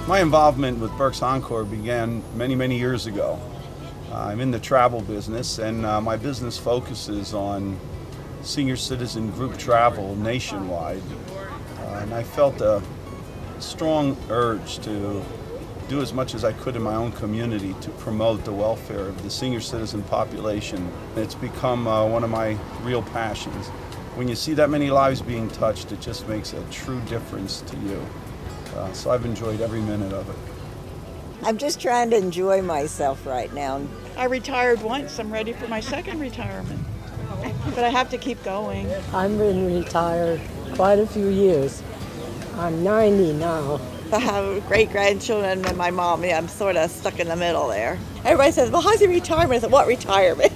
My involvement with Berks Encore began many years ago. I'm in the travel business, and my business focuses on senior citizen group travel nationwide. And I felt a strong urge to do as much as I could in my own community to promote the welfare of the senior citizen population. It's become one of my real passions. When you see that many lives being touched, it just makes a true difference to you. So I've enjoyed every minute of it. I'm just trying to enjoy myself right now. I retired once. I'm ready for my second retirement. But I have to keep going. I've been retired quite a few years. I'm 90 now. I have great grandchildren and my mom. Yeah, I'm sort of stuck in the middle there. Everybody says, well, how's your retirement? I said, what retirement?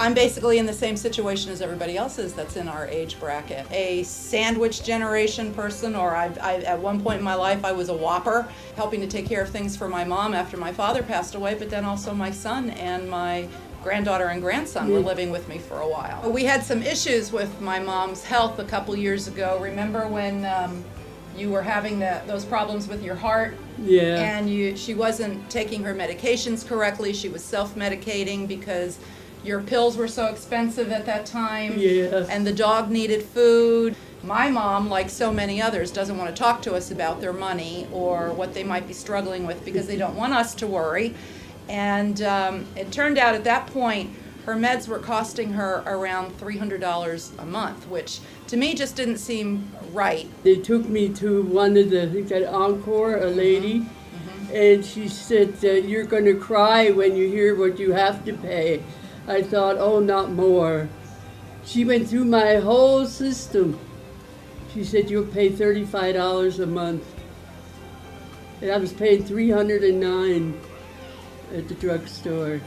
I'm basically in the same situation as everybody else is that's in our age bracket. A sandwich generation person, or I at one point in my life I was a whopper, helping to take care of things for my mom after my father passed away, but then also my son and my granddaughter and grandson were living with me for a while. We had some issues with my mom's health a couple years ago. Remember when you were having those problems with your heart? Yeah. And she wasn't taking her medications correctly. She was self-medicating because your pills were so expensive at that time, Yes. and the dog needed food. My mom, like so many others, doesn't want to talk to us about their money or what they might be struggling with because they don't want us to worry. And it turned out at that point, her meds were costing her around $300 a month, which to me just didn't seem right. They took me to one of the, I think at Encore, a lady, and she said, you're going to cry when you hear what you have to pay. I thought, oh, not more. She went through my whole system. She said, you'll pay $35 a month. And I was paying $309 at the drugstore.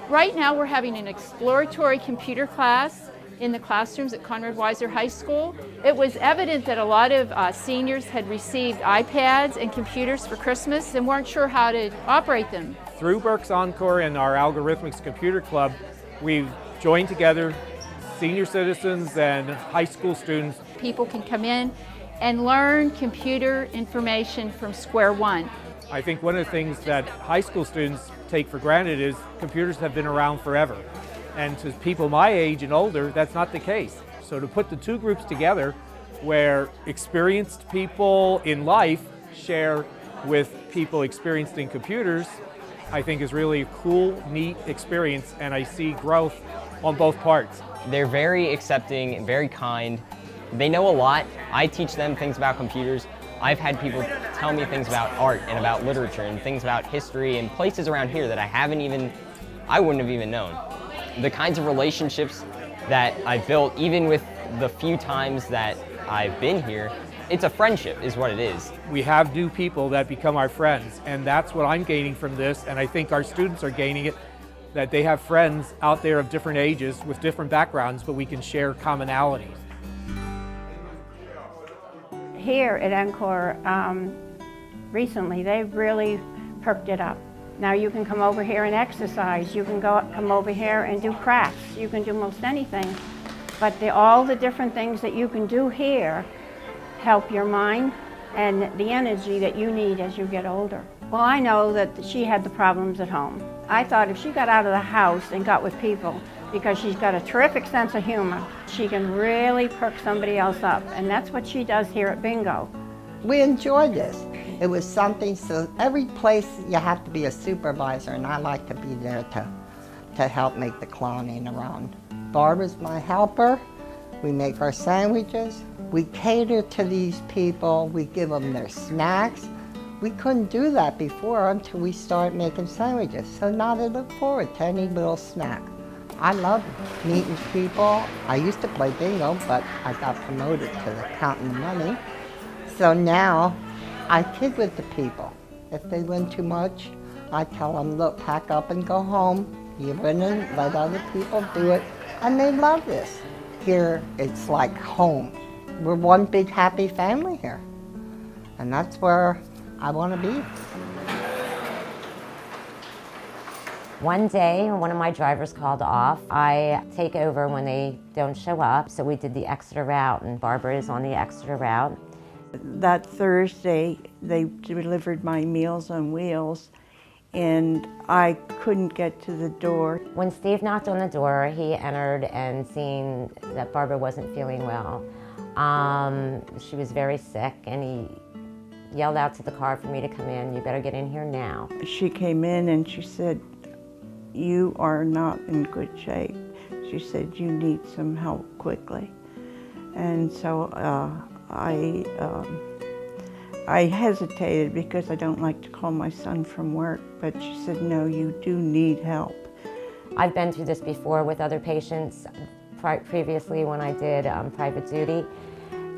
Right now we're having an exploratory computer class in the classrooms at Conrad Weiser High School. It was evident that a lot of seniors had received iPads and computers for Christmas and weren't sure how to operate them. Through Berks Encore and our Algorithmics Computer Club, we've joined together senior citizens and high school students. People can come in and learn computer information from square one. I think one of the things that high school students take for granted is computers have been around forever. And to people my age and older, that's not the case. So to put the two groups together where experienced people in life share with people experienced in computers, I think is really a cool, neat experience, and I see growth on both parts. They're very accepting and very kind. They know a lot. I teach them things about computers. I've had people tell me things about art and about literature and things about history and places around here that I wouldn't have even known. The kinds of relationships that I've built, even with the few times that I've been here, it's a friendship is what it is. We have new people that become our friends, and that's what I'm gaining from this, and I think our students are gaining it, that they have friends out there of different ages with different backgrounds, but we can share commonalities. Here at Encore, recently they've really perked it up. Now you can come over here and exercise, you can come over here and do crafts, you can do most anything. But all the different things that you can do here help your mind and the energy that you need as you get older. Well, I know that she had the problems at home. I thought if she got out of the house and got with people, because she's got a terrific sense of humor, she can really perk somebody else up, and that's what she does here at Bingo. We enjoyed this. It was something, so every place you have to be a supervisor, and I like to be there to help make the cloning around. Barbara's my helper. We make our sandwiches. We cater to these people. We give them their snacks. We couldn't do that before until we started making sandwiches. So now they look forward to any little snack. I love meeting people. I used to play bingo, but I got promoted to the counting money. So now I kid with the people. If they win too much, I tell them, look, pack up and go home. You win and let other people do it. And they love this. Here, it's like home. We're one big happy family here. And that's where I want to be. One day, one of my drivers called off. I take over when they don't show up, so we did the Exeter route, and Barbara is on the Exeter route. That Thursday, they delivered my Meals on Wheels, and I couldn't get to the door. When Steve knocked on the door, he entered and seen that Barbara wasn't feeling well. She was very sick, and he yelled out to the car for me to come in. "You better get in here now." She came in and she said, "You are not in good shape." She said, "You need some help quickly." And so I hesitated because I don't like to call my son from work, but she said, "No, you do need help." I've been through this before with other patients previously when I did private duty,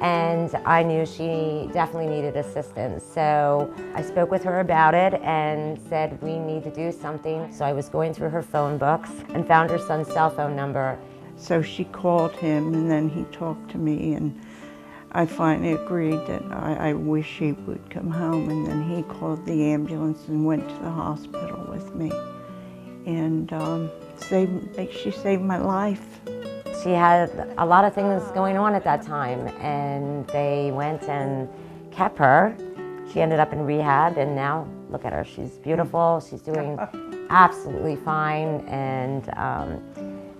and I knew she definitely needed assistance. So I spoke with her about it and said, "We need to do something." So I was going through her phone books and found her son's cell phone number. So she called him, and then he talked to me, and I finally agreed that I wish he would come home, and then he called the ambulance and went to the hospital with me. And she saved my life. She had a lot of things going on at that time, and they went and kept her. She ended up in rehab, and now look at her. She's beautiful. She's doing absolutely fine, and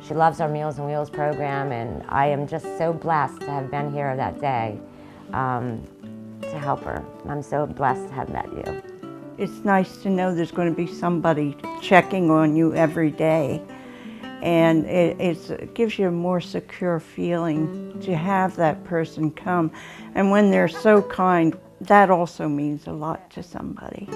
she loves our Meals on Wheels program, and I am just so blessed to have been here that day to help her. I'm so blessed to have met you. It's nice to know there's going to be somebody checking on you every day, and it gives you a more secure feeling to have that person come. And when they're so kind, that also means a lot to somebody.